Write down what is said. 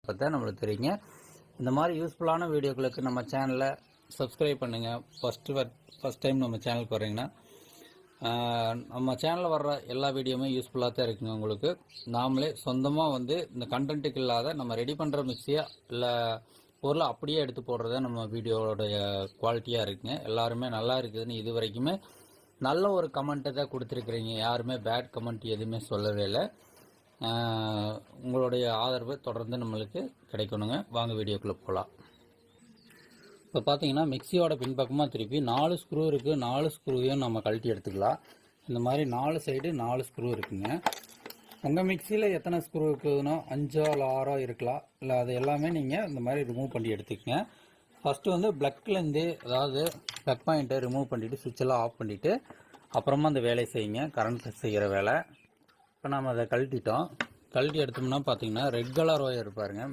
பார்த்தா நம்மளுக்கு தெரியுங்க. இந்த மாதிரி யூஸ்ஃபுல்லான வீடியோக்களுக்கு நம்ம சேனலை சப்ஸ்கிரைப் பண்ணுங்கள். ஃபஸ்ட் டைம் நம்ம சேனலுக்கு வர்றீங்கன்னா நம்ம சேனலில் வர்ற எல்லா வீடியோவுமே யூஸ்ஃபுல்லாக தான் இருக்குங்க. உங்களுக்கு நாமளே சொந்தமாக வந்து இந்த கண்டென்ட்டுக்கு இல்லாத நம்ம ரெடி பண்ணுற மிக்ஸியாக இல்லை பொருளை அப்படியே எடுத்து போடுறத நம்ம வீடியோடைய குவாலிட்டியாக இருக்குங்க. எல்லாருமே நல்லா இருக்குதுன்னு இது வரைக்குமே நல்ல ஒரு கமெண்ட்டை தான் கொடுத்துருக்குறீங்க. யாருமே பேட் கமெண்ட் எதுவுமே சொல்லவே இல்லை. உங்களுடைய ஆதரவு தொடர்ந்து நம்மளுக்கு கிடைக்கணுங்க. வாங்க வீடியோக்குள்ளே போகலாம். இப்போ பார்த்தீங்கன்னா மிக்சியோட பின்பக்கமாக திருப்பி 4 ஸ்க்ரூ இருக்குது. 4 ஸ்க்ரூவையும் நம்ம கழட்டி எடுத்துக்கலாம். இந்த மாதிரி 4 சைடு 4 ஸ்க்ரூ இருக்குங்க. உங்கள் மிக்சியில் எத்தனை ஸ்க்ரூ இருக்குதுன்னா 5 இல்லை 6 இருக்கலாம். இல்லை அது எல்லாமே நீங்கள் இந்த மாதிரி ரிமூவ் பண்ணி எடுத்துக்கங்க. ஃபஸ்ட்டு வந்து ப்ளக்லேருந்து, அதாவது ப்ளக் பாயிண்ட்டை ரிமூவ் பண்ணிவிட்டு சுவிட்செல்லாம் ஆஃப் பண்ணிவிட்டு அப்புறமா அந்த வேலையை செய்யுங்க. கரண்ட் செய்கிற வேலை. இப்போ நம்ம அதை கழட்டி எடுத்தோம்னா பார்த்தீங்கன்னா ரெட் கலர் ஒயர் பாருங்க.